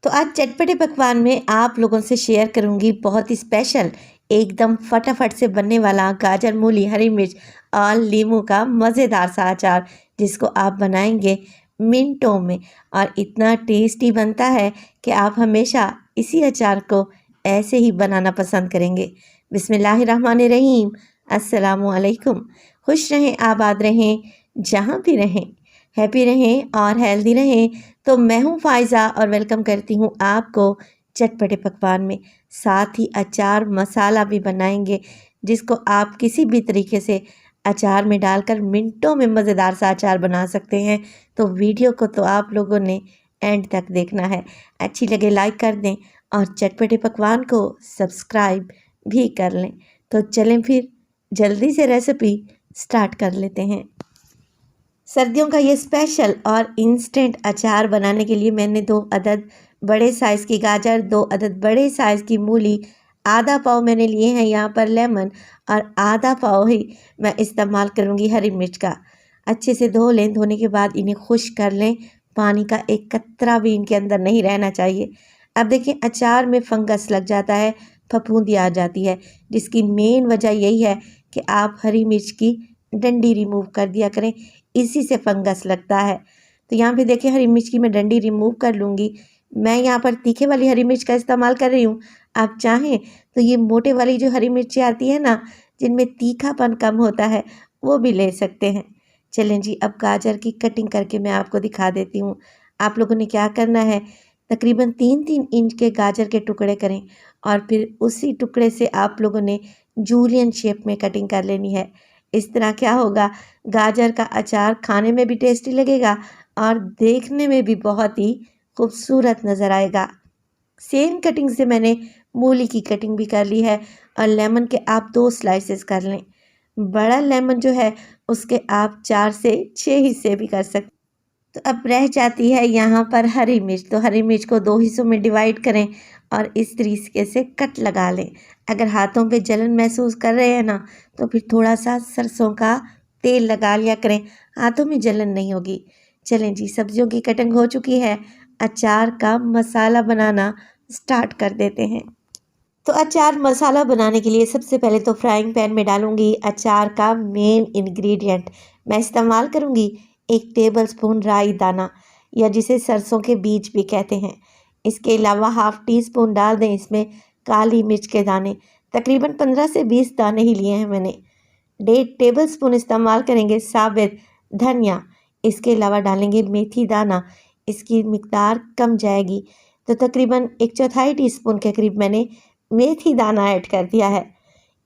तो आज चटपटे पकवान में आप लोगों से शेयर करूंगी बहुत ही स्पेशल एकदम फटाफट से बनने वाला गाजर मूली हरी मिर्च और नींबू का मज़ेदार सा अचार, जिसको आप बनाएंगे मिनटों में और इतना टेस्टी बनता है कि आप हमेशा इसी अचार को ऐसे ही बनाना पसंद करेंगे। बिस्मिल्लाहिर्रहमानिर्रहीम। अस्सलामुअलैकुम। खुश रहें, आबाद रहें, जहाँ भी रहें, हैप्पी रहें और हेल्दी रहें। तो मैं हूँ फ़ायज़ा और वेलकम करती हूँ आपको चटपटे पकवान में। साथ ही अचार मसाला भी बनाएंगे, जिसको आप किसी भी तरीके से अचार में डालकर मिनटों में मज़ेदार सा अचार बना सकते हैं। तो वीडियो को तो आप लोगों ने एंड तक देखना है। अच्छी लगे लाइक कर दें और चटपटे पकवान को सब्सक्राइब भी कर लें। तो चलें फिर जल्दी से रेसिपी स्टार्ट कर लेते हैं। सर्दियों का ये स्पेशल और इंस्टेंट अचार बनाने के लिए मैंने 2 अदद बड़े साइज़ की गाजर, 2 अदद बड़े साइज़ की मूली, आधा पाव मैंने लिए हैं यहाँ पर लेमन और आधा पाव ही मैं इस्तेमाल करूँगी हरी मिर्च का। अच्छे से धो लें, धोने के बाद इन्हें खुश्क कर लें, पानी का एक कतरा भी इनके अंदर नहीं रहना चाहिए। अब देखिए अचार में फंगस लग जाता है, फफूंदी आ जाती है, जिसकी मेन वजह यही है कि आप हरी मिर्च की डंडी रिमूव कर दिया करें, इसी से फंगस लगता है। तो यहाँ पे देखिए हरी मिर्च की मैं डंडी रिमूव कर लूँगी। मैं यहाँ पर तीखे वाली हरी मिर्च का इस्तेमाल कर रही हूँ। आप चाहें तो ये मोटे वाली जो हरी मिर्ची आती है ना, जिनमें तीखापन कम होता है, वो भी ले सकते हैं। चलें जी, अब गाजर की कटिंग करके मैं आपको दिखा देती हूँ। आप लोगों ने क्या करना है, तकरीबन 3-3 इंच के गाजर के टुकड़े करें और फिर उसी टुकड़े से आप लोगों ने जूलियन शेप में कटिंग कर लेनी है। इस तरह क्या होगा, गाजर का अचार खाने में भी टेस्टी लगेगा और देखने में भी बहुत ही खूबसूरत नज़र आएगा। सेम कटिंग से मैंने मूली की कटिंग भी कर ली है और लेमन के आप 2 स्लाइसेस कर लें। बड़ा लेमन जो है उसके आप 4 से 6 हिस्से भी कर सकते। तो अब रह जाती है यहाँ पर हरी मिर्च। तो हरी मिर्च को 2 हिस्सों में डिवाइड करें और इस तरीके से कट लगा लें। अगर हाथों पे जलन महसूस कर रहे हैं ना, तो फिर थोड़ा सा सरसों का तेल लगा लिया करें, हाथों में जलन नहीं होगी। चलें जी, सब्जियों की कटिंग हो चुकी है, अचार का मसाला बनाना स्टार्ट कर देते हैं। तो अचार मसाला बनाने के लिए सबसे पहले तो फ्राइंग पैन में डालूंगी अचार का मेन इंग्रेडिएंट। मैं इस्तेमाल करूंगी 1 टेबलस्पून राई दाना, या जिसे सरसों के बीज भी कहते हैं। इसके अलावा हाफ टी स्पून डाल दें इसमें काली मिर्च के दाने, तकरीबन 15 से 20 दाने ही लिए हैं मैंने। 1.5 टेबलस्पून इस्तेमाल करेंगे साबित धनिया। इसके अलावा डालेंगे मेथी दाना, इसकी मिकदार कम जाएगी, तो तकरीबन 1/4 टीस्पून के करीब मैंने मेथी दाना ऐड कर दिया है।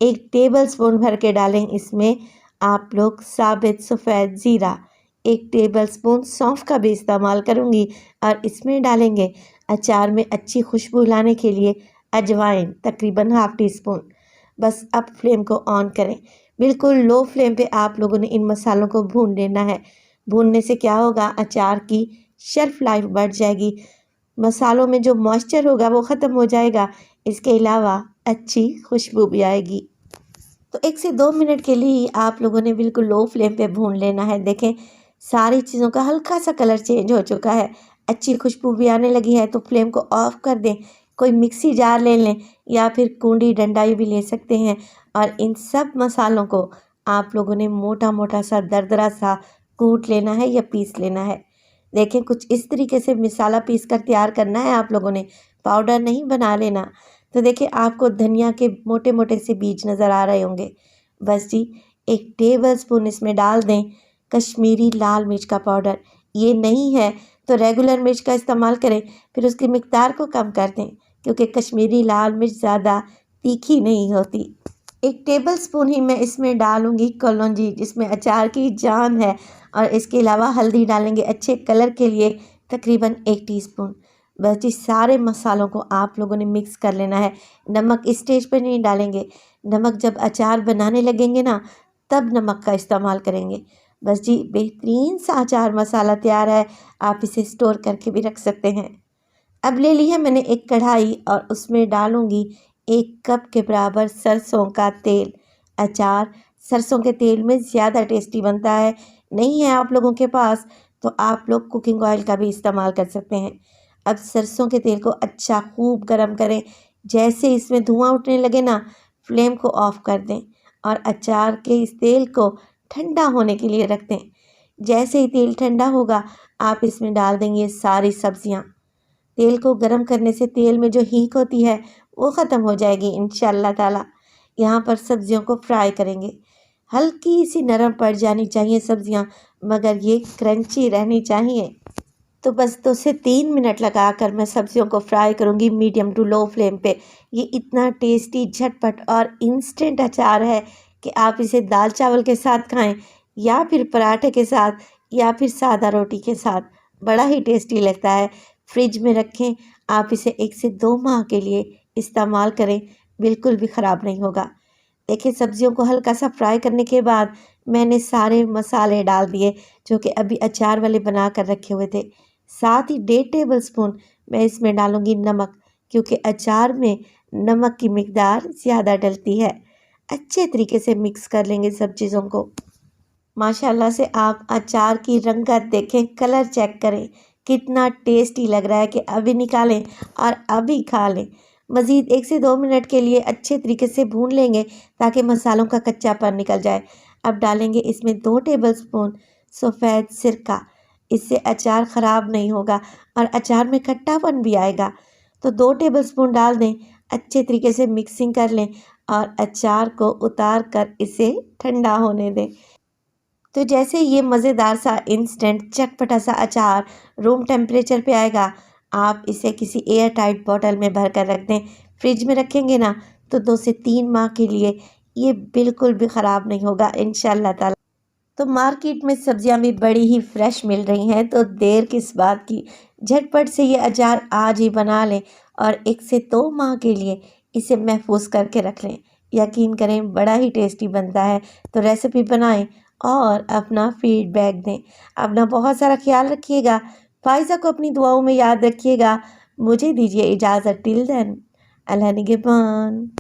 1 टेबलस्पून भर के डालें इसमें आप लोग साबित सफ़ेद ज़ीरा। 1 टेबलस्पून सौंफ का भी इस्तेमाल करूँगी और इसमें डालेंगे अचार में अच्छी खुशबू लाने के लिए अजवाइन, तकरीबन हाफ टी स्पून। बस अब फ्लेम को ऑन करें, बिल्कुल लो फ्लेम पे आप लोगों ने इन मसालों को भून लेना है। भूनने से क्या होगा, अचार की शेल्फ लाइफ बढ़ जाएगी, मसालों में जो मॉइस्चर होगा वो ख़त्म हो जाएगा। इसके अलावा अच्छी खुशबू भी आएगी। तो 1 से 2 मिनट के लिए आप लोगों ने बिल्कुल लो फ्लेम पे भून लेना है। देखें सारी चीज़ों का हल्का सा कलर चेंज हो चुका है, अच्छी खुशबू भी आने लगी है। तो फ्लेम को ऑफ कर दें, कोई मिक्सी जार ले लें या फिर कूंडी डंडा भी ले सकते हैं और इन सब मसालों को आप लोगों ने मोटा मोटा सा दरदरा सा कूट लेना है या पीस लेना है। देखें कुछ इस तरीके से मसाला पीस कर तैयार करना है आप लोगों ने, पाउडर नहीं बना लेना। तो देखिए आपको धनिया के मोटे मोटे से बीज नज़र आ रहे होंगे। बस जी, 1 टेबलस्पून इसमें डाल दें कश्मीरी लाल मिर्च का पाउडर। ये नहीं है तो रेगुलर मिर्च का इस्तेमाल करें, फिर उसकी मिकदार को कम कर दें, क्योंकि कश्मीरी लाल मिर्च ज़्यादा तीखी नहीं होती। 1 टेबलस्पून ही मैं इसमें डालूंगी कलौंजी, जिसमें अचार की जान है, और इसके अलावा हल्दी डालेंगे अच्छे कलर के लिए, तकरीबन 1 टीस्पून। बस जी, सारे मसालों को आप लोगों ने मिक्स कर लेना है। नमक इस स्टेज पर नहीं डालेंगे, नमक जब अचार बनाने लगेंगे ना, तब नमक का इस्तेमाल करेंगे। बस जी, बेहतरीन सा अचार मसाला तैयार है, आप इसे स्टोर करके भी रख सकते हैं। अब ले ली है मैंने एक कढ़ाई और उसमें डालूंगी 1 कप के बराबर सरसों का तेल। अचार सरसों के तेल में ज़्यादा टेस्टी बनता है। नहीं है आप लोगों के पास तो आप लोग कुकिंग ऑयल का भी इस्तेमाल कर सकते हैं। अब सरसों के तेल को अच्छा खूब गरम करें। जैसे इसमें धुआं उठने लगे ना, फ्लेम को ऑफ कर दें और अचार के इस तेल को ठंडा होने के लिए रख दें। जैसे ही तेल ठंडा होगा, आप इसमें डाल देंगे सारी सब्जियां। तेल को गरम करने से तेल में जो हीट होती है वो ख़त्म हो जाएगी इंशाअल्लाह ताला। यहाँ पर सब्जियों को फ्राई करेंगे। हल्की सी नरम पड़ जानी चाहिए सब्जियां, मगर ये क्रंची रहनी चाहिए। तो बस 2 से 3 मिनट लगाकर मैं सब्जियों को फ्राई करूँगी मीडियम टू लो फ्लेम पे। ये इतना टेस्टी, झटपट और इंस्टेंट अचार है कि आप इसे दाल चावल के साथ खाएं या फिर पराठे के साथ या फिर सादा रोटी के साथ। बड़ा ही टेस्टी लगता है। फ्रिज में रखें, आप इसे 1 से 2 माह के लिए इस्तेमाल करें, बिल्कुल भी ख़राब नहीं होगा। देखिए, सब्जियों को हल्का सा फ्राई करने के बाद मैंने सारे मसाले डाल दिए जो कि अभी अचार वाले बना कर रखे हुए थे। साथ ही 1.5 टेबल स्पून मैं इसमें डालूंगी नमक, क्योंकि अचार में नमक की मिकदार ज़्यादा डलती है। अच्छे तरीके से मिक्स कर लेंगे सब चीज़ों को। माशाल्लाह से आप अचार की रंगत देखें, कलर चेक करें, कितना टेस्टी लग रहा है कि अभी निकालें और अभी खा लें। मज़ीद 1 से 2 मिनट के लिए अच्छे तरीके से भून लेंगे ताकि मसालों का कच्चापन निकल जाए। अब डालेंगे इसमें 2 टेबल स्पून सफ़ेद सिरका। इससे अचार ख़राब नहीं होगा और अचार में खट्टापन भी आएगा। तो 2 टेबल स्पून डाल दें, अच्छे तरीके से मिक्सिंग कर लें और अचार को उतार कर इसे ठंडा होने दें। तो जैसे ये मज़ेदार सा इंस्टेंट चटपटा सा अचार रूम टेम्परेचर पे आएगा, आप इसे किसी एयर टाइट बॉटल में भर कर रख दें। फ्रिज में रखेंगे ना, तो 2 से 3 माह के लिए ये बिल्कुल भी ख़राब नहीं होगा इंशाअल्लाह ताला। तो मार्केट में सब्जियां भी बड़ी ही फ्रेश मिल रही हैं, तो देर किस बात की। झटपट से ये अचार आज ही बना लें और 1 से 2 माह के लिए इसे महफूज करके रख लें। यकीन करें, बड़ा ही टेस्टी बनता है। तो रेसिपी बनाएं और अपना फीडबैक दें। अपना बहुत सारा ख्याल रखिएगा। फ़ाइज़ा को अपनी दुआओं में याद रखिएगा। मुझे दीजिए इजाज़त। टिल देन, अल्लाह निगहबान।